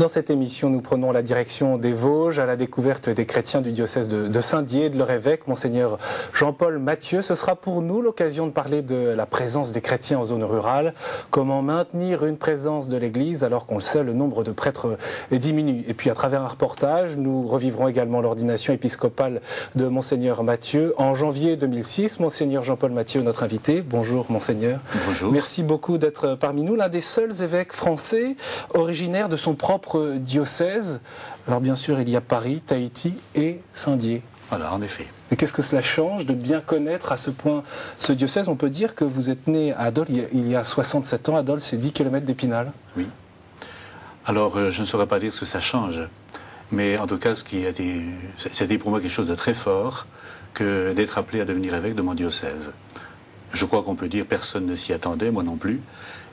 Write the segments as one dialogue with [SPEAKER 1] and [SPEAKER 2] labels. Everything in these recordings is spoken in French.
[SPEAKER 1] Dans cette émission, nous prenons la direction des Vosges à la découverte des chrétiens du diocèse de Saint-Dié, de leur évêque, Monseigneur Jean-Paul Mathieu. Ce sera pour nous l'occasion de parler de la présence des chrétiens en zone rurale, comment maintenir une présence de l'Église alors qu'on le sait, le nombre de prêtres diminue. Et puis à travers un reportage, nous revivrons également l'ordination épiscopale de Monseigneur Mathieu. En janvier 2006, Monseigneur Jean-Paul Mathieu, notre invité. Bonjour Monseigneur.
[SPEAKER 2] Bonjour.
[SPEAKER 1] Merci beaucoup d'être parmi nous, l'un des seuls évêques français originaires de son propre diocèse. Alors bien sûr, il y a Paris, Tahiti et Saint-Dié.
[SPEAKER 2] Voilà, en effet.
[SPEAKER 1] Et qu'est-ce que cela change de bien connaître à ce point ce diocèse? On peut dire que vous êtes né à Dole il y a 67 ans. À Dole, c'est 10 km d'Épinal.
[SPEAKER 2] Oui. Alors, je ne saurais pas dire ce que ça change. Mais en tout cas, c'était pour moi quelque chose de très fort que d'être appelé à devenir évêque de mon diocèse. Je crois qu'on peut dire personne ne s'y attendait, moi non plus.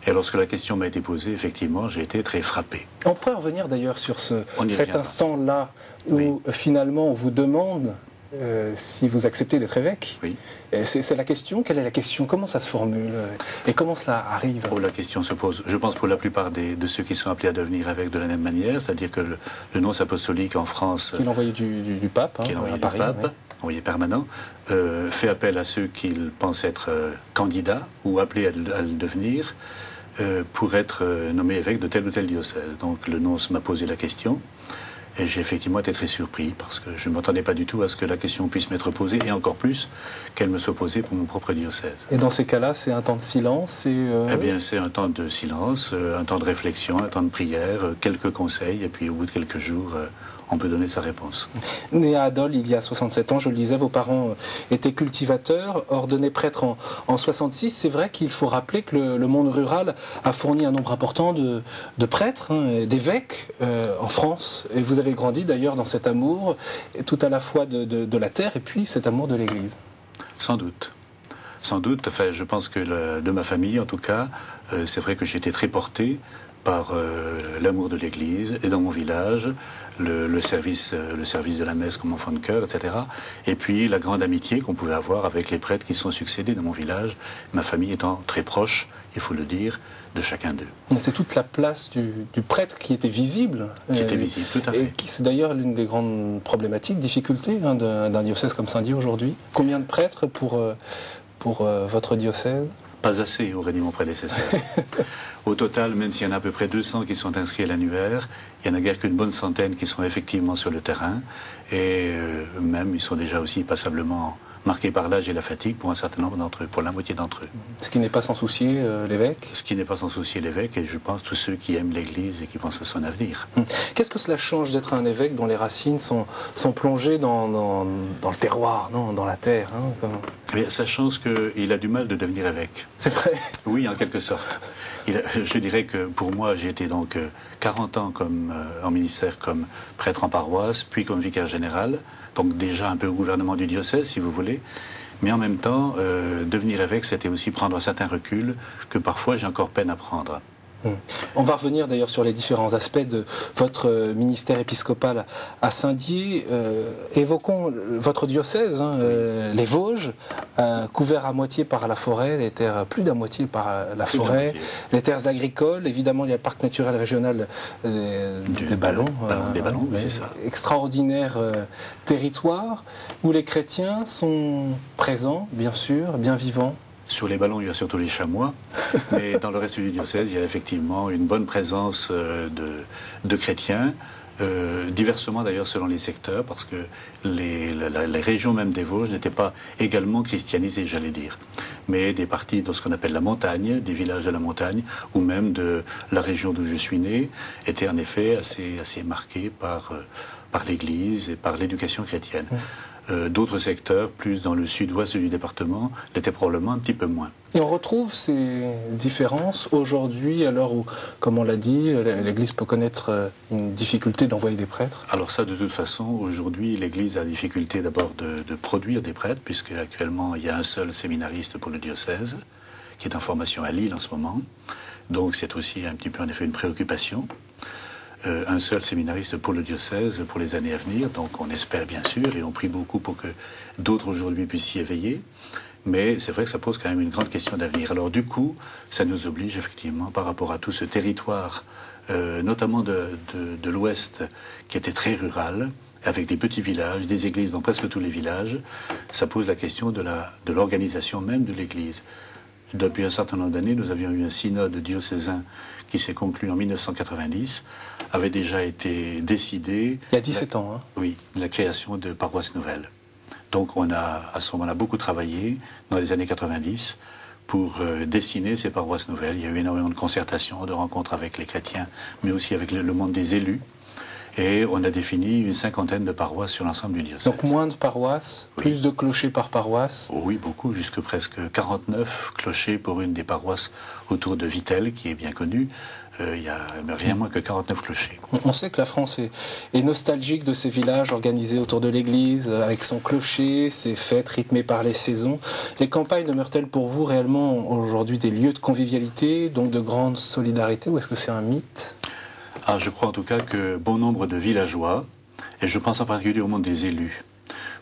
[SPEAKER 2] Et lorsque la question m'a été posée, effectivement, j'ai été très frappé.
[SPEAKER 1] On pourrait revenir d'ailleurs sur cet instant-là où finalement on vous demande si vous acceptez d'être évêque.
[SPEAKER 2] Oui.
[SPEAKER 1] C'est la question. Quelle est la question? Comment ça se formule? Et comment cela arrive?
[SPEAKER 2] La question se pose, je pense, pour la plupart de ceux qui sont appelés à devenir évêques de la même manière, c'est-à-dire que le nonce apostolique en France...
[SPEAKER 1] Qui est l'envoyé du pape,
[SPEAKER 2] qui est l'envoyé
[SPEAKER 1] à Paris,
[SPEAKER 2] du pape,
[SPEAKER 1] oui.
[SPEAKER 2] Envoyé permanent, fait appel à ceux qu'il pense être candidats ou appelés à le devenir pour être nommé évêque de tel ou tel diocèse. Donc le nonce m'a posé la question et j'ai effectivement été très surpris parce que je ne m'attendais pas du tout à ce que la question puisse m'être posée et encore plus qu'elle me soit posée pour mon propre diocèse.
[SPEAKER 1] Et dans ces cas-là, c'est un temps de silence
[SPEAKER 2] Eh bien, c'est un temps de silence, un temps de réflexion, un temps de prière, quelques conseils et puis au bout de quelques jours... on peut donner sa réponse.
[SPEAKER 1] Né à Dole il y a 67 ans, je le disais, vos parents étaient cultivateurs, ordonnés prêtres en 66. C'est vrai qu'il faut rappeler que le monde rural a fourni un nombre important de prêtres, d'évêques en France. Et vous avez grandi d'ailleurs dans cet amour, tout à la fois de la terre et puis cet amour de l'Église.
[SPEAKER 2] Sans doute. Sans doute. Enfin, je pense que de ma famille, en tout cas, c'est vrai que j'ai été très porté par l'amour de l'Église et dans mon village, le service de la messe comme enfant de cœur, etc. Et puis la grande amitié qu'on pouvait avoir avec les prêtres qui sont succédés dans mon village, ma famille étant très proche, il faut le dire, de chacun d'eux.
[SPEAKER 1] C'est toute la place du prêtre qui était visible.
[SPEAKER 2] Qui était visible, tout à fait.
[SPEAKER 1] C'est d'ailleurs l'une des grandes problématiques, difficultés d'un diocèse comme Saint-Dié aujourd'hui. Combien de prêtres pour votre diocèse?
[SPEAKER 2] Pas assez, aurait dit mon prédécesseur. Au total, même s'il y en a à peu près 200 qui sont inscrits à l'annuaire, il n'y en a guère qu'une bonne centaine qui sont effectivement sur le terrain. Et même, ils sont déjà aussi passablement marqués par l'âge et la fatigue pour un certain nombre d'entre eux, pour la moitié d'entre eux.
[SPEAKER 1] Ce qui n'est pas sans soucier l'évêque?
[SPEAKER 2] Ce qui n'est pas sans soucier l'évêque, et je pense tous ceux qui aiment l'Église et qui pensent à son avenir.
[SPEAKER 1] Qu'est-ce que cela change d'être un évêque dont les racines sont plongées dans le terroir, non, dans la terre
[SPEAKER 2] Eh bien, ça change qu'il a du mal de devenir évêque.
[SPEAKER 1] C'est vrai?
[SPEAKER 2] Oui, en quelque sorte. Je dirais que pour moi, j'ai été donc 40 ans en ministère comme prêtre en paroisse, puis comme vicaire général, donc déjà un peu au gouvernement du diocèse, si vous voulez. Mais en même temps, devenir évêque, c'était aussi prendre un certain recul que parfois j'ai encore peine à prendre.
[SPEAKER 1] On va revenir d'ailleurs sur les différents aspects de votre ministère épiscopal à Saint-Dié. Évoquons votre diocèse, les Vosges, couverts à moitié par la forêt, les terres plus d'à moitié par la forêt, les terres agricoles, évidemment il y a le parc naturel régional des Ballons.
[SPEAKER 2] Des Ballons, oui, c'est ça.
[SPEAKER 1] Extraordinaire territoire où les chrétiens sont présents, bien sûr, bien vivants.
[SPEAKER 2] Sur les Ballons, il y a surtout les chamois, mais dans le reste du diocèse, il y a effectivement une bonne présence de chrétiens, diversement d'ailleurs selon les secteurs, parce que les régions même des Vosges n'étaient pas également christianisées, j'allais dire. Mais des parties de ce qu'on appelle la montagne, des villages de la montagne, ou même de la région d'où je suis né, étaient en effet assez marquées par l'Église et par l'éducation chrétienne. D'autres secteurs, plus dans le sud-ouest du département, l'étaient probablement un petit peu moins.
[SPEAKER 1] Et on retrouve ces différences aujourd'hui, à l'heure où, comme on l'a dit, l'Église peut connaître une difficulté d'envoyer des prêtres?
[SPEAKER 2] Alors ça, de toute façon, aujourd'hui, l'Église a difficulté d'abord de produire des prêtres, puisque actuellement, il y a un seul séminariste pour le diocèse, qui est en formation à Lille en ce moment. Donc c'est aussi un petit peu, en effet, une préoccupation. Un seul séminariste pour le diocèse pour les années à venir, donc on espère bien sûr et on prie beaucoup pour que d'autres aujourd'hui puissent s'y éveiller, mais c'est vrai que ça pose quand même une grande question d'avenir. Alors du coup, ça nous oblige effectivement par rapport à tout ce territoire notamment de l'Ouest, qui était très rural, avec des petits villages, des églises dans presque tous les villages, ça pose la question de l'organisation même de l'Église. Depuis un certain nombre d'années, nous avions eu un synode diocésain qui s'est conclu en 1990, avait déjà été décidé...
[SPEAKER 1] Il y a 17 ans, hein.
[SPEAKER 2] Oui, la création de paroisses nouvelles. Donc on a à ce moment-là beaucoup travaillé dans les années 90 pour dessiner ces paroisses nouvelles. Il y a eu énormément de concertations, de rencontres avec les chrétiens, mais aussi avec le monde des élus. Et on a défini une 50aine de paroisses sur l'ensemble du diocèse.
[SPEAKER 1] Donc moins de paroisses,
[SPEAKER 2] oui.
[SPEAKER 1] Plus de clochers par paroisse.
[SPEAKER 2] Oh oui, beaucoup, jusque presque 49 clochers pour une des paroisses autour de Vittel, qui est bien connue. Il y a rien moins que 49 clochers.
[SPEAKER 1] On sait que la France est nostalgique de ces villages organisés autour de l'église, avec son clocher, ses fêtes rythmées par les saisons. Les campagnes demeurent-elles pour vous réellement aujourd'hui des lieux de convivialité, donc de grande solidarité, ou est-ce que c'est un mythe ?
[SPEAKER 2] Alors je crois en tout cas que bon nombre de villageois, et je pense en particulier au monde des élus,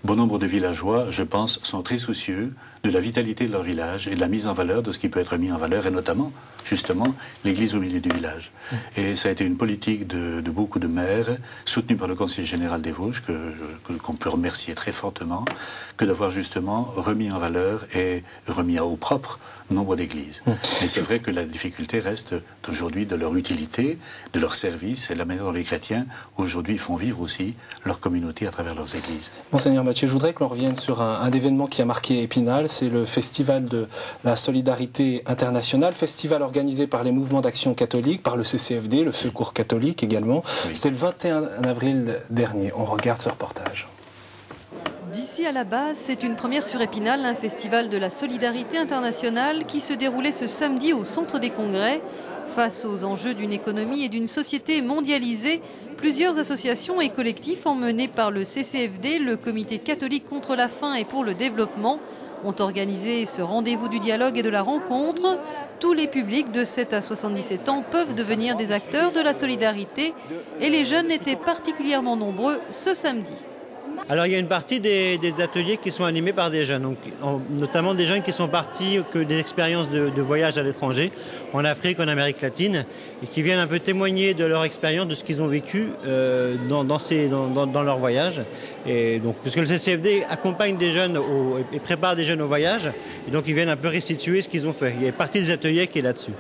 [SPEAKER 2] bon nombre de villageois, je pense, sont très soucieux de la vitalité de leur village et de la mise en valeur de ce qui peut être mis en valeur, et notamment, justement, l'église au milieu du village. Et ça a été une politique de beaucoup de maires, soutenue par le Conseil général des Vosges, qu'on peut remercier très fortement, que d'avoir justement remis en valeur et remis au propre nombre d'églises. Mais c'est vrai que la difficulté reste aujourd'hui de leur utilité, de leur service et de la manière dont les chrétiens aujourd'hui font vivre aussi leur communauté à travers leurs églises.
[SPEAKER 1] Monseigneur Mathieu, je voudrais que l'on revienne sur un événement qui a marqué Épinal, c'est le Festival de la Solidarité Internationale, festival organisé par les mouvements d'action catholique, par le CCFD, le Secours catholique également. Oui. C'était le 21 avril dernier. On regarde ce reportage.
[SPEAKER 3] D'ici à la base, c'est une première sur Épinal, un festival de la solidarité internationale qui se déroulait ce samedi au Centre des Congrès. Face aux enjeux d'une économie et d'une société mondialisée, plusieurs associations et collectifs emmenés par le CCFD, le Comité catholique contre la faim et pour le développement, ont organisé ce rendez-vous du dialogue et de la rencontre. Tous les publics de 7 à 77 ans peuvent devenir des acteurs de la solidarité et les jeunes étaient particulièrement nombreux ce samedi.
[SPEAKER 4] Alors il y a une partie des ateliers qui sont animés par des jeunes, donc, notamment des jeunes qui sont partis que des expériences de voyage à l'étranger, en Afrique, en Amérique latine, et qui viennent un peu témoigner de leur expérience, de ce qu'ils ont vécu dans leur voyage. Et donc, parce que le CCFD accompagne des jeunes et prépare des jeunes au voyage, et donc ils viennent un peu restituer ce qu'ils ont fait. Il y a une partie des ateliers qui est là-dessus.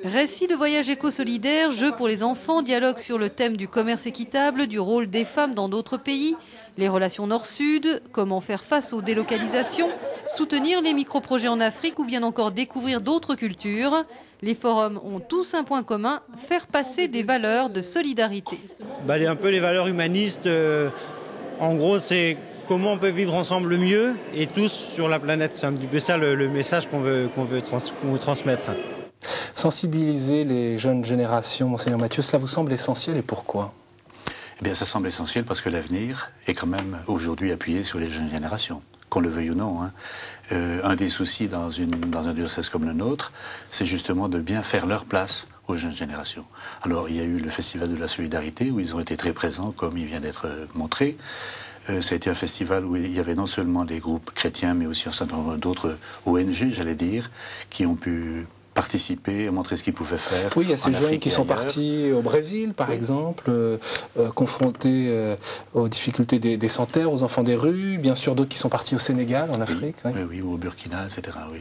[SPEAKER 3] Récits de voyages éco-solidaires, jeux pour les enfants, dialogue sur le thème du commerce équitable, du rôle des femmes dans d'autres pays, les relations nord-sud, comment faire face aux délocalisations, soutenir les micro-projets en Afrique ou bien encore découvrir d'autres cultures. Les forums ont tous un point commun, faire passer des valeurs de solidarité.
[SPEAKER 4] Un peu les valeurs humanistes, en gros c'est comment on peut vivre ensemble mieux et tous sur la planète. C'est un petit peu ça le message qu'on veut transmettre.
[SPEAKER 1] Sensibiliser les jeunes générations, Monseigneur Mathieu, cela vous semble essentiel et pourquoi ?
[SPEAKER 2] Eh bien, ça semble essentiel parce que l'avenir est quand même aujourd'hui appuyé sur les jeunes générations, qu'on le veuille ou non. Un des soucis dans un diocèse comme le nôtre, c'est justement de bien faire leur place aux jeunes générations. Alors, il y a eu le Festival de la Solidarité où ils ont été très présents, comme il vient d'être montré. Ça a été un festival où il y avait non seulement des groupes chrétiens, mais aussi un certain nombre d'autres ONG, j'allais dire, qui ont pu participer, montrer ce qu'ils pouvaient faire.
[SPEAKER 1] Oui, il y a ces jeunes qui sont partis au Brésil, par exemple, confrontés aux difficultés des sans-terre, aux enfants des rues, bien sûr d'autres qui sont partis au Sénégal, en Afrique.
[SPEAKER 2] Oui, ou au Burkina, etc. Oui.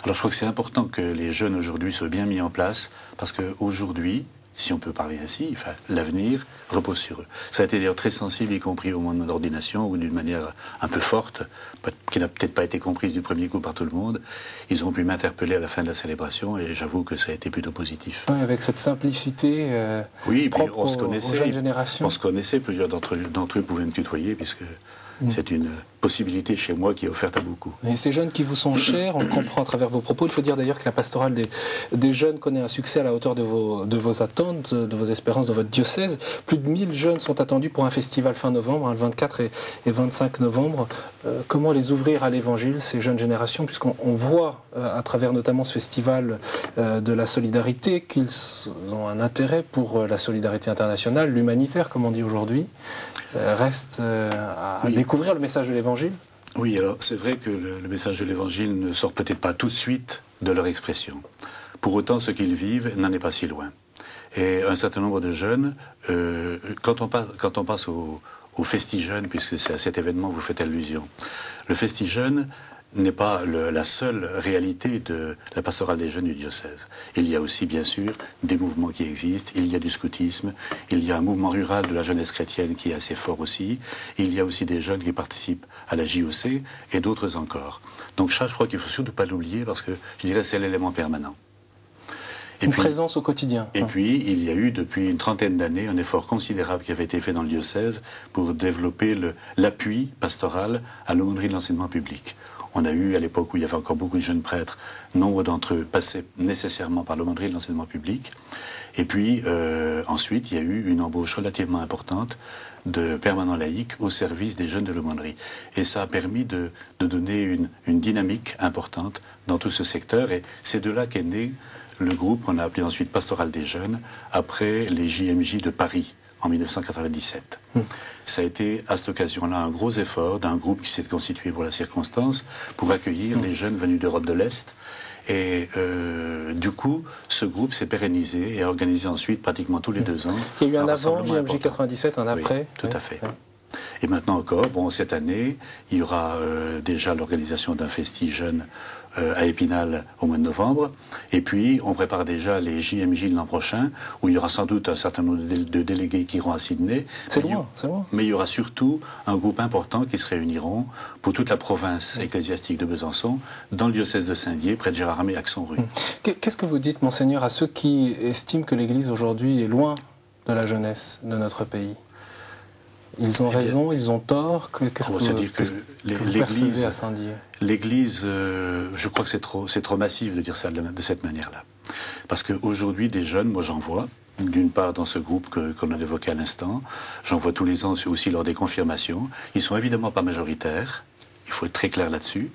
[SPEAKER 2] Alors je crois que c'est important que les jeunes aujourd'hui soient bien mis en place, parce qu'aujourd'hui, si on peut parler ainsi, l'avenir repose sur eux. Ça a été d'ailleurs très sensible, y compris au moment d'ordination, où d'une manière un peu forte, qui n'a peut-être pas été comprise du premier coup par tout le monde, ils ont pu m'interpeller à la fin de la célébration, et j'avoue que ça a été plutôt positif.
[SPEAKER 1] Oui, avec cette simplicité propre aux jeunes générations.
[SPEAKER 2] On se connaissait, plusieurs d'entre eux pouvaient me tutoyer, puisque c'est une possibilité chez moi qui est offerte à beaucoup.
[SPEAKER 1] Et ces jeunes qui vous sont chers, on le comprend à travers vos propos. Il faut dire d'ailleurs que la pastorale des jeunes connaît un succès à la hauteur de vos attentes, de vos espérances, de votre diocèse. Plus de 1000 jeunes sont attendus pour un festival fin novembre, le 24 et 25 novembre. Comment les ouvrir à l'évangile, ces jeunes générations, puisqu'on voit à travers notamment ce festival de la solidarité qu'ils ont un intérêt pour la solidarité internationale, l'humanitaire, comme on dit aujourd'hui. Reste à découvrir le message de l'Évangile.
[SPEAKER 2] Oui, alors c'est vrai que le message de l'Évangile ne sort peut-être pas tout de suite de leur expression. Pour autant, ce qu'ils vivent n'en est pas si loin. Et un certain nombre de jeunes, quand on passe au Festi-Jeunes, puisque c'est à cet événement que vous faites allusion, le Festi-Jeunes n'est pas la seule réalité de la pastorale des jeunes du diocèse. Il y a aussi, bien sûr, des mouvements qui existent. Il y a du scoutisme, il y a un mouvement rural de la jeunesse chrétienne qui est assez fort aussi. Il y a aussi des jeunes qui participent à la JOC et d'autres encore. Donc ça, je crois qu'il ne faut surtout pas l'oublier parce que, je dirais, c'est l'élément permanent.
[SPEAKER 1] Une présence au quotidien.
[SPEAKER 2] Et puis, il y a eu, depuis une trentaine d'années, un effort considérable qui avait été fait dans le diocèse pour développer l'appui pastoral à l'aumônerie de l'enseignement public. On a eu, à l'époque où il y avait encore beaucoup de jeunes prêtres, nombre d'entre eux passaient nécessairement par l'aumônerie de l'enseignement public. Et puis, ensuite, il y a eu une embauche relativement importante de permanents laïcs au service des jeunes de l'aumônerie. Et ça a permis de donner une dynamique importante dans tout ce secteur. Et c'est de là qu'est né le groupe qu'on a appelé ensuite Pastoral des Jeunes, après les JMJ de Paris, en 1997. Ça a été, à cette occasion-là, un gros effort d'un groupe qui s'est constitué pour la circonstance, pour accueillir les jeunes venus d'Europe de l'Est. Et du coup, ce groupe s'est pérennisé et a organisé ensuite, pratiquement tous les 2 ans...
[SPEAKER 1] Il y a eu un avant, JMJ 97, un après.
[SPEAKER 2] Oui, tout à fait. Et maintenant encore, bon, cette année, il y aura déjà l'organisation d'un Festi-Jeunes à Épinal au mois de novembre. Et puis, on prépare déjà les JMJ de l'an prochain, où il y aura sans doute un certain nombre de délégués qui iront à Sydney.
[SPEAKER 1] C'est loin, c'est loin.
[SPEAKER 2] Mais il y aura surtout un groupe important qui se réuniront pour toute la province ecclésiastique de Besançon, dans le diocèse de Saint-Dié, près de Gérardmer, Axon-Rue.
[SPEAKER 1] Qu'est-ce que vous dites, Monseigneur, à ceux qui estiment que l'Église aujourd'hui est loin de la jeunesse de notre pays? Ils ont raison, ils ont tort. Qu'est-ce que vous percevez à Saint-Dié?
[SPEAKER 2] L'Église, je crois que c'est trop massif de dire ça de cette manière-là. Parce qu'aujourd'hui, des jeunes, moi j'en vois, d'une part dans ce groupe qu'on a évoqué à l'instant, j'en vois tous les ans aussi lors des confirmations. Ils sont évidemment pas majoritaires, il faut être très clair là-dessus,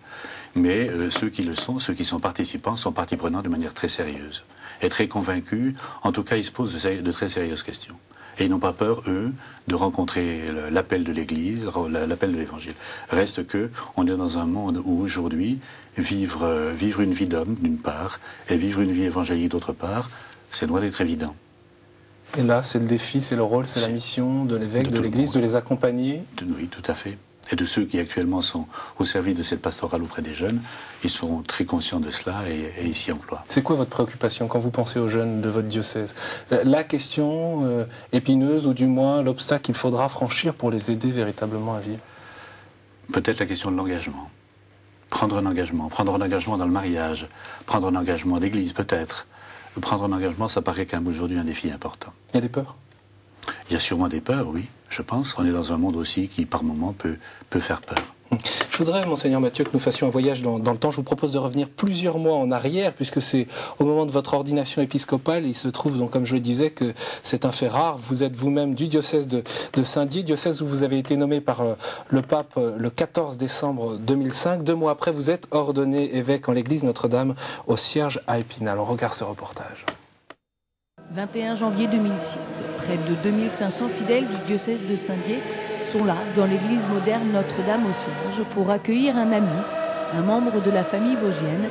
[SPEAKER 2] mais ceux qui le sont, ceux qui sont participants, sont partie prenante de manière très sérieuse. Et très convaincus, en tout cas ils se posent de très sérieuses questions. Et ils n'ont pas peur, eux, de rencontrer l'appel de l'Église, l'appel de l'Évangile. Reste que, on est dans un monde où aujourd'hui, vivre une vie d'homme, d'une part, et vivre une vie évangélique, d'autre part, c'est loin d'être évident.
[SPEAKER 1] Et là, c'est le défi, c'est le rôle, c'est la mission de l'évêque, de l'Église, de les accompagner.
[SPEAKER 2] Oui, tout à fait. Et de ceux qui actuellement sont au service de cette pastorale auprès des jeunes, ils sont très conscients de cela et ils s'y emploient.
[SPEAKER 1] C'est quoi votre préoccupation quand vous pensez aux jeunes de votre diocèse? La question épineuse, ou du moins l'obstacle qu'il faudra franchir pour les aider véritablement à vivre?
[SPEAKER 2] Peut-être la question de l'engagement. Prendre un engagement dans le mariage, prendre un engagement d'église peut-être. Prendre un engagement, ça paraît quand même aujourd'hui un défi important.
[SPEAKER 1] Il y a des peurs?
[SPEAKER 2] Il y a sûrement des peurs, oui, je pense. On est dans un monde aussi qui, par moments, peut faire peur.
[SPEAKER 1] Je voudrais, Monseigneur Mathieu, que nous fassions un voyage dans le temps. Je vous propose de revenir plusieurs mois en arrière, puisque c'est au moment de votre ordination épiscopale. Il se trouve, donc, comme je le disais, que c'est un fait rare. Vous êtes vous-même du diocèse de Saint-Dié, diocèse où vous avez été nommé par le pape le 14 décembre 2005. 2 mois après, vous êtes ordonné évêque en l'église Notre-Dame au Cierges à Épinal. On regarde ce reportage.
[SPEAKER 5] 21 janvier 2006, près de 2500 fidèles du diocèse de Saint-Dié sont là, dans l'église moderne Notre-Dame au Cierges, pour accueillir un ami, un membre de la famille vosgienne,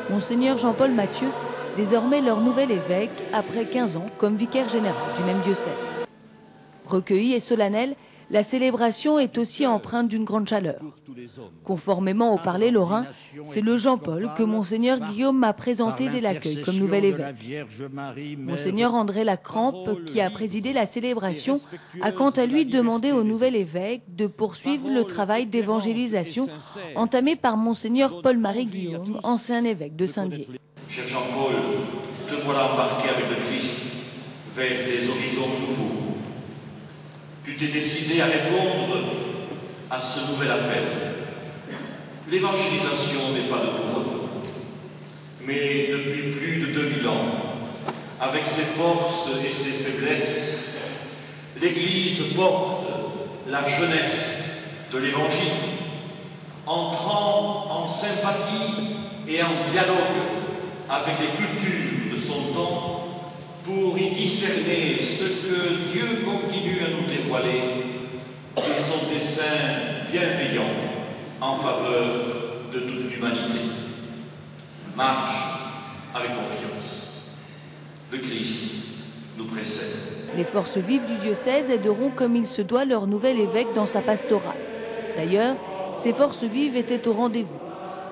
[SPEAKER 5] Monseigneur Jean-Paul Mathieu, désormais leur nouvel évêque, après 15 ans comme vicaire général du même diocèse. Recueilli et solennel, la célébration est aussi empreinte d'une grande chaleur. Conformément au parler lorrain, c'est le Jean-Paul que Monseigneur Guillaume m'a présenté dès l'accueil comme nouvel évêque. Monseigneur André Lacrampe, qui a présidé la célébration, a quant à lui demandé au nouvel évêque de poursuivre le travail d'évangélisation entamé par Monseigneur Paul-Marie Guillaume, ancien évêque de Saint-Dié.
[SPEAKER 6] Cher Jean-Paul, te voilà embarqué avec le Christ vers des horizons nouveaux. Tu t'es décidé à répondre à ce nouvel appel. L'évangélisation n'est pas de tout repos, mais depuis plus de 2000 ans, avec ses forces et ses faiblesses, l'Église porte la jeunesse de l'Évangile, entrant en sympathie et en dialogue avec les cultures de son temps, pour y discerner ce que Dieu continue à nous dévoiler et son dessein bienveillant en faveur de toute l'humanité. Marche avec confiance. Le Christ nous précède.
[SPEAKER 5] Les forces vives du diocèse aideront comme il se doit leur nouvel évêque dans sa pastorale. D'ailleurs, ces forces vives étaient au rendez-vous.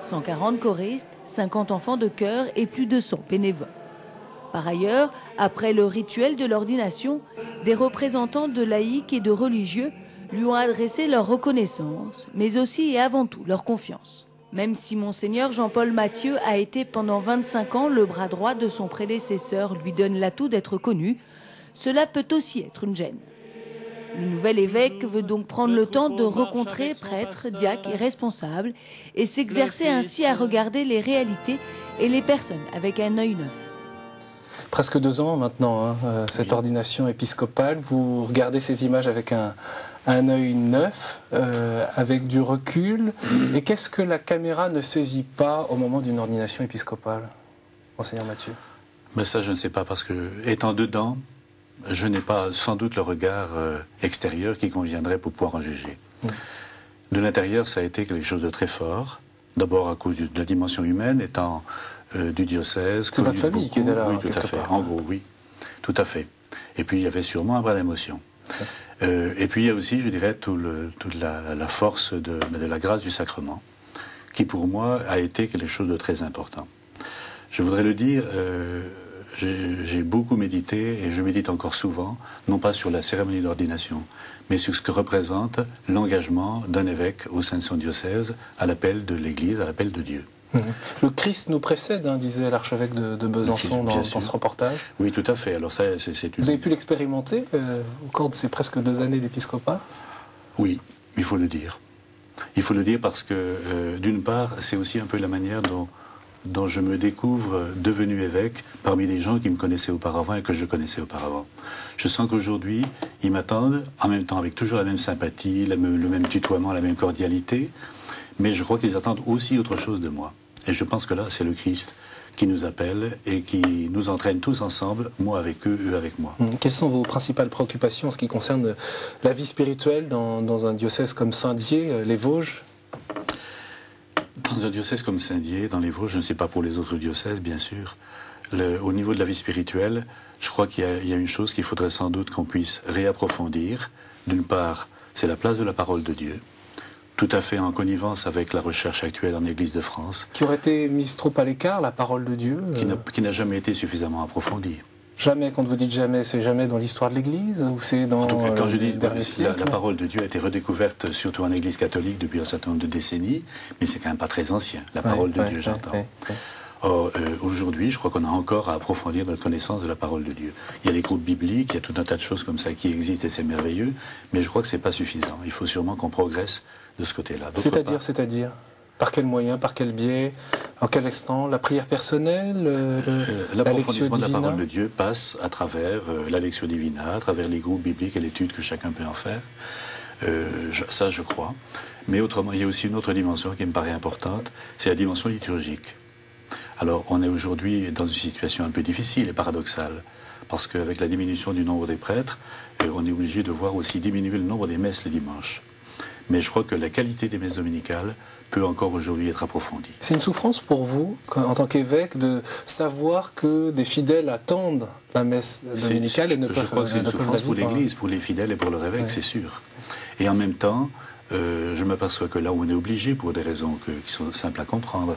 [SPEAKER 5] 140 choristes, 50 enfants de chœur et plus de 100 bénévoles. Par ailleurs, après le rituel de l'ordination, des représentants de laïcs et de religieux lui ont adressé leur reconnaissance, mais aussi et avant tout leur confiance. Même si Monseigneur Jean-Paul Mathieu a été pendant 25 ans le bras droit de son prédécesseur lui donne l'atout d'être connu, cela peut aussi être une gêne. Le nouvel évêque veut donc prendre le temps de rencontrer prêtres, diacres et responsables et s'exercer ainsi à regarder les réalités et les personnes avec un œil neuf.
[SPEAKER 1] Presque 2 ans maintenant, cette ordination épiscopale. Vous regardez ces images avec un œil neuf, avec du recul. Et qu'est-ce que la caméra ne saisit pas au moment d'une ordination épiscopale, Monseigneur Mathieu?
[SPEAKER 2] Mais ça, je ne sais pas, parce que, étant dedans, je n'ai pas sans doute le regard extérieur qui conviendrait pour pouvoir en juger. De l'intérieur, ça a été quelque chose de très fort. D'abord à cause de la dimension humaine, étant du diocèse.
[SPEAKER 1] C'est votre famille qui était là,
[SPEAKER 2] oui, tout à fait. En gros, oui, tout à fait. Et puis il y avait sûrement un bras d'émotion. Et puis il y a aussi, je dirais, toute la force de la grâce du sacrement, qui pour moi a été quelque chose de très important. Je voudrais le dire, j'ai beaucoup médité, et je médite encore souvent, non pas sur la cérémonie d'ordination, mais sur ce que représente l'engagement d'un évêque au sein de son diocèse à l'appel de l'Église, à l'appel de Dieu.
[SPEAKER 1] Le Christ nous précède, disait l'archevêque de Besançon dans ce reportage.
[SPEAKER 2] Oui, tout à fait. Alors ça, c'est une...
[SPEAKER 1] Vous avez pu l'expérimenter au cours de ces presque 2 années d'épiscopat?
[SPEAKER 2] Oui, il faut le dire. Il faut le dire parce que, d'une part, c'est aussi un peu la manière dont je me découvre devenu évêque parmi les gens qui me connaissaient auparavant et que je connaissais auparavant. Je sens qu'aujourd'hui, ils m'attendent, en même temps avec toujours la même sympathie, le même tutoiement, la même cordialité, mais je crois qu'ils attendent aussi autre chose de moi. Et je pense que là, c'est le Christ qui nous appelle et qui nous entraîne tous ensemble, moi avec eux, eux avec moi.
[SPEAKER 1] Quelles sont vos principales préoccupations en ce qui concerne la vie spirituelle dans un diocèse comme Saint-Dié, les Vosges?
[SPEAKER 2] Dans un diocèse comme Saint-Dié, dans les Vosges, je ne sais pas pour les autres diocèses, bien sûr, au niveau de la vie spirituelle, je crois qu'il y a une chose qu'il faudrait sans doute qu'on puisse réapprofondir. D'une part, c'est la place de la parole de Dieu, tout à fait en connivence avec la recherche actuelle en Église de France.
[SPEAKER 1] Qui aurait été mise trop à l'écart, la parole de Dieu
[SPEAKER 2] Qui n'a jamais été suffisamment approfondie.
[SPEAKER 1] Jamais, quand vous dites jamais, c'est jamais dans l'histoire de l'Église ou c'est dans...
[SPEAKER 2] En tout cas, quand je dis
[SPEAKER 1] la
[SPEAKER 2] parole de Dieu a été redécouverte surtout en Église catholique depuis un certain nombre de décennies, mais c'est quand même pas très ancien, la parole de Dieu, j'entends. Or, aujourd'hui, je crois qu'on a encore à approfondir notre connaissance de la parole de Dieu. Il y a les groupes bibliques, il y a tout un tas de choses comme ça qui existent et c'est merveilleux, mais je crois que c'est pas suffisant. Il faut sûrement qu'on progresse de ce côté-là.
[SPEAKER 1] C'est-à-dire par quel moyen, par quel biais, en quel instant? La prière personnelle,
[SPEAKER 2] l'approfondissement de la parole de Dieu passe à travers la lectio divina, à travers les groupes bibliques et l'étude que chacun peut en faire. Ça, je crois. Mais autrement, il y a aussi une autre dimension qui me paraît importante, c'est la dimension liturgique. Alors, on est aujourd'hui dans une situation un peu difficile et paradoxale, parce qu'avec la diminution du nombre des prêtres, on est obligé de voir aussi diminuer le nombre des messes le dimanche. Mais je crois que la qualité des messes dominicales peut encore aujourd'hui être approfondie.
[SPEAKER 1] C'est une souffrance pour vous, en tant qu'évêque, de savoir que des fidèles attendent la messe dominicale et ne peuvent pas.
[SPEAKER 2] Je crois que c'est une souffrance pour l'Église, pour les fidèles et pour leur évêque, c'est sûr. Et en même temps, je m'aperçois que là où on est obligé, pour des raisons qui sont simples à comprendre,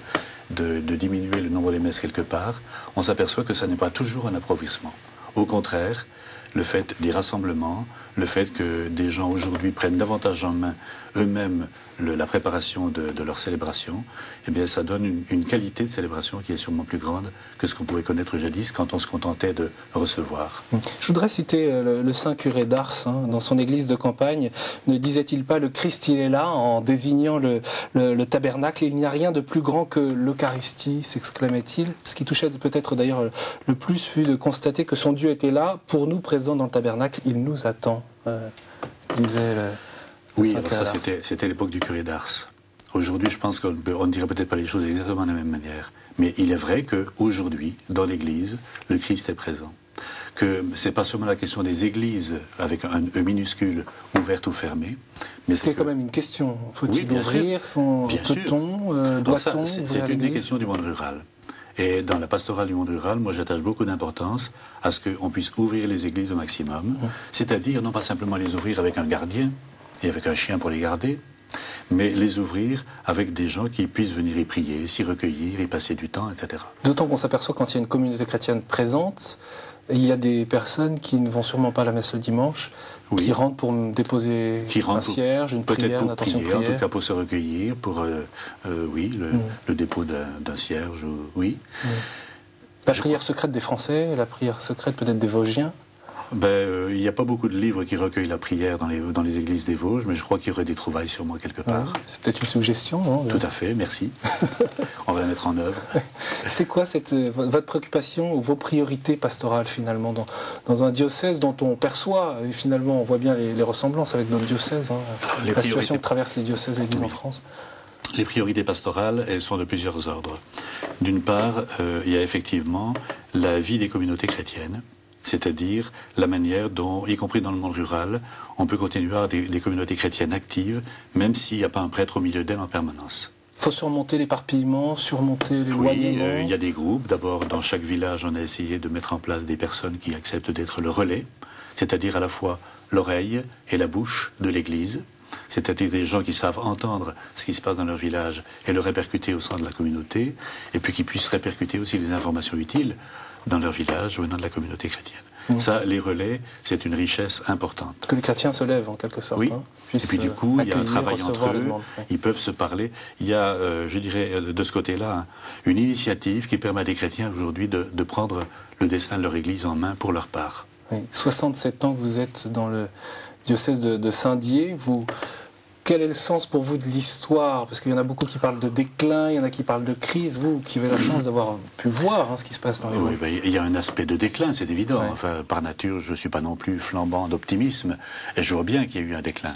[SPEAKER 2] de diminuer le nombre des messes quelque part, on s'aperçoit que ça n'est pas toujours un appauvrissement. Au contraire, le fait des rassemblements, le fait que des gens aujourd'hui prennent davantage en main eux-mêmes la préparation de leur célébration, eh bien ça donne une qualité de célébration qui est sûrement plus grande que ce qu'on pouvait connaître jadis quand on se contentait de recevoir.
[SPEAKER 1] Je voudrais citer le saint curé d'Ars, dans son église de campagne. Ne disait-il pas « le Christ il est là » en désignant le tabernacle? Il n'y a rien de plus grand que l'Eucharistie, s'exclamait-il. Ce qui touchait peut-être d'ailleurs le plus fut de constater que son Dieu était là, pour nous présents dans le tabernacle, il nous attend, disait le...
[SPEAKER 2] Oui, alors ça c'était l'époque du curé d'Ars. Aujourd'hui, je pense qu'on ne dirait peut-être pas les choses exactement de la même manière. Mais il est vrai qu'aujourd'hui, dans l'Église, le Christ est présent. Que c'est pas seulement la question des églises, avec un E minuscule, ouvertes ou fermées. Mais
[SPEAKER 1] c'est quand même une question. Faut-il ouvrir son... Peut-on, doit-on...
[SPEAKER 2] C'est une des questions du monde rural. Et dans la pastorale du monde rural, moi j'attache beaucoup d'importance à ce qu'on puisse ouvrir les églises au maximum, c'est-à-dire non pas simplement les ouvrir avec un gardien et avec un chien pour les garder, mais les ouvrir avec des gens qui puissent venir y prier, s'y recueillir, y passer du temps, etc.
[SPEAKER 1] D'autant qu'on s'aperçoit quand il y a une communauté chrétienne présente, il y a des personnes qui ne vont sûrement pas à la messe le dimanche, qui rentrent pour déposer un cierge, une prière, une intention de prière.
[SPEAKER 2] En tout cas pour se recueillir, pour le dépôt d'un cierge, oui.
[SPEAKER 1] La prière secrète des Français, la prière secrète peut-être des Vosgiens.
[SPEAKER 2] Il n'y a pas beaucoup de livres qui recueillent la prière dans les églises des Vosges, mais je crois qu'il y aurait des trouvailles sûrement quelque part.
[SPEAKER 1] C'est peut-être une suggestion, non?
[SPEAKER 2] Tout à fait, merci. On va la mettre en œuvre.
[SPEAKER 1] C'est quoi votre préoccupation ou vos priorités pastorales finalement dans un diocèse dont on perçoit, et finalement on voit bien les ressemblances avec notre diocèse, la situation que traversent les diocèses et l'Église en France?
[SPEAKER 2] Les priorités pastorales, elles sont de plusieurs ordres. D'une part, il y a effectivement la vie des communautés chrétiennes, c'est-à-dire la manière dont, y compris dans le monde rural, on peut continuer à avoir des communautés chrétiennes actives, même s'il n'y a pas un prêtre au milieu d'elles en permanence.
[SPEAKER 1] Il faut surmonter l'éparpillement, surmonter l'éloignement.
[SPEAKER 2] Oui, il y a des groupes. D'abord, dans chaque village, on a essayé de mettre en place des personnes qui acceptent d'être le relais, c'est-à-dire à la fois l'oreille et la bouche de l'Église, c'est-à-dire des gens qui savent entendre ce qui se passe dans leur village et le répercuter au sein de la communauté, et puis qui puissent répercuter aussi les informations utiles dans leur village venant de la communauté chrétienne. Ça, les relais, c'est une richesse importante.
[SPEAKER 1] Que les chrétiens se lèvent en quelque sorte.
[SPEAKER 2] Oui, et puis du coup, il y a un travail entre eux, ils peuvent se parler. Il y a, je dirais, de ce côté-là, une initiative qui permet à des chrétiens aujourd'hui de prendre le destin de leur Église en main pour leur part.
[SPEAKER 1] Oui. 67 ans que vous êtes dans le diocèse de Saint-Dié, quel est le sens pour vous de l'histoire? Parce qu'il y en a beaucoup qui parlent de déclin, il y en a qui parlent de crise. Vous, qui avez la chance d'avoir pu voir ce qui se passe dans les
[SPEAKER 2] Oui, il y a un aspect de déclin, c'est évident. Ouais. Enfin, par nature, je ne suis pas non plus flambant d'optimisme. Et je vois bien qu'il y a eu un déclin.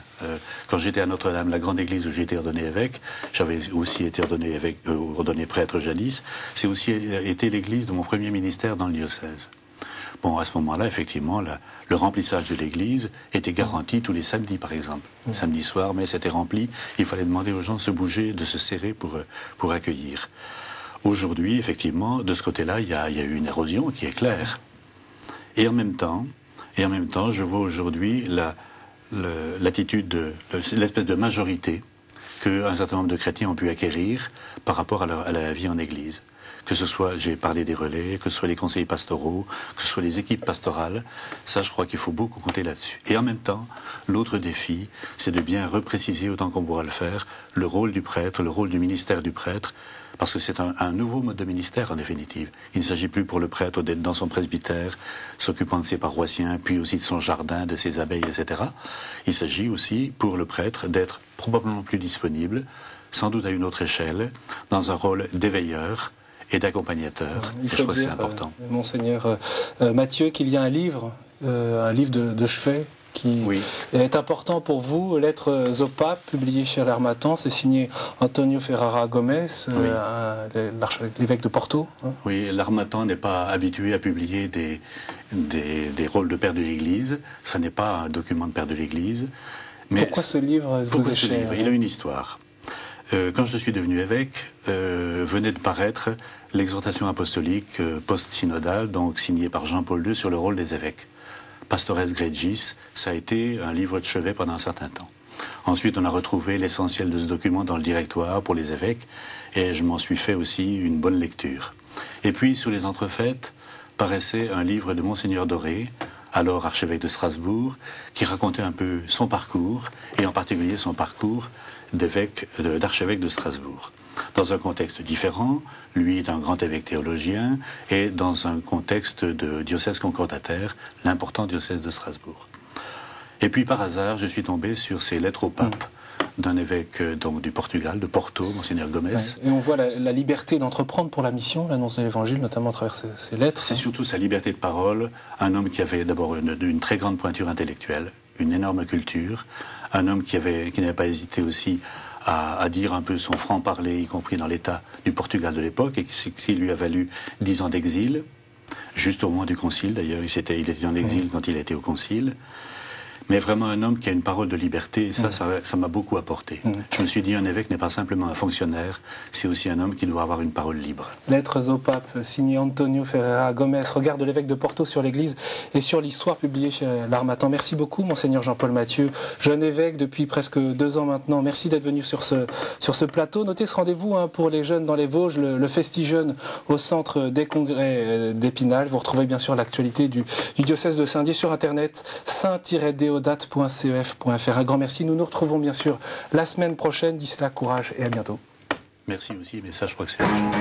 [SPEAKER 2] Quand j'étais à Notre-Dame, la grande église où j'ai été ordonné évêque, j'avais aussi été ordonné prêtre jadis. C'est aussi été l'église de mon premier ministère dans le diocèse. Bon, à ce moment-là, effectivement, le remplissage de l'église était garanti tous les samedis, par exemple. Samedi soir, mais c'était rempli. Il fallait demander aux gens de se bouger, de se serrer pour accueillir. Aujourd'hui, effectivement, de ce côté-là, il y a eu une érosion qui est claire. Et en même temps, je vois aujourd'hui l'attitude, l'espèce de majorité qu'un certain nombre de chrétiens ont pu acquérir par rapport à la vie en église. Que ce soit, j'ai parlé des relais, que ce soit les conseillers pastoraux, que ce soit les équipes pastorales, ça je crois qu'il faut beaucoup compter là-dessus. Et en même temps, l'autre défi, c'est de bien repréciser autant qu'on pourra le faire, le rôle du prêtre, le rôle du ministère du prêtre, parce que c'est un nouveau mode de ministère en définitive. Il ne s'agit plus pour le prêtre d'être dans son presbytère, s'occupant de ses paroissiens, puis aussi de son jardin, de ses abeilles, etc. Il s'agit aussi pour le prêtre d'être probablement plus disponible, sans doute à une autre échelle, dans un rôle d'éveilleur, et d'accompagnateur.
[SPEAKER 1] Il faut dire, c'est important. Monseigneur Mathieu, qu'il y a un livre de chevet qui est important pour vous, Lettres au pape, publié chez l'Harmattan. C'est signé Antonio Ferrara Gomes, l'évêque de Porto.
[SPEAKER 2] Oui, l'Harmattan n'est pas habitué à publier des rôles de père de l'Église. Ça n'est pas un document de père de l'Église. Mais
[SPEAKER 1] pourquoi ce livre vous est cher?
[SPEAKER 2] Il a une histoire. Quand je suis devenu évêque, venait de paraître l'exhortation apostolique post-synodale, donc signée par Jean-Paul II sur le rôle des évêques. Pastores Gregis, ça a été un livre de chevet pendant un certain temps. Ensuite, on a retrouvé l'essentiel de ce document dans le directoire pour les évêques, et je m'en suis fait aussi une bonne lecture. Et puis, sous les entrefaites, paraissait un livre de Monseigneur Doré, alors archevêque de Strasbourg, qui racontait un peu son parcours, et en particulier son parcours d'archevêque de Strasbourg. Dans un contexte différent, lui est un grand évêque théologien, et dans un contexte de diocèse concordataire, l'important diocèse de Strasbourg. Et puis par hasard, je suis tombé sur ces lettres au pape d'un évêque donc du Portugal, de Porto, Monseigneur Gomes.
[SPEAKER 1] Et on voit la liberté d'entreprendre pour la mission, l'annonce de l'Évangile, notamment à travers ces lettres.
[SPEAKER 2] C'est surtout sa liberté de parole, un homme qui avait d'abord une très grande pointure intellectuelle, une énorme culture, un homme qui n'avait pas hésité aussi à dire un peu son franc-parler, y compris dans l'État du Portugal de l'époque, et qui lui a valu 10 ans d'exil, juste au moment du concile d'ailleurs, il était en exil quand il était au concile. mais vraiment un homme qui a une parole de liberté, et ça m'a beaucoup apporté. Je me suis dit, un évêque n'est pas simplement un fonctionnaire, c'est aussi un homme qui doit avoir une parole libre.
[SPEAKER 1] Lettres au pape, signé Antonio Ferreira Gomes, regard de l'évêque de Porto sur l'Église et sur l'histoire, publié chez l'Harmattan. Merci beaucoup, Monseigneur Jean-Paul Mathieu, jeune évêque depuis presque 2 ans maintenant. Merci d'être venu sur ce plateau. Notez ce rendez-vous pour les jeunes dans les Vosges, le Festi-Jeunes au centre des congrès d'Épinal. Vous retrouvez bien sûr l'actualité du diocèse de Saint-Dié sur internet, saint-deodate.cef.fr. Un grand merci. Nous nous retrouvons bien sûr la semaine prochaine. D'ici là, courage et à bientôt.
[SPEAKER 2] Merci aussi, mais ça je crois que c'est urgent.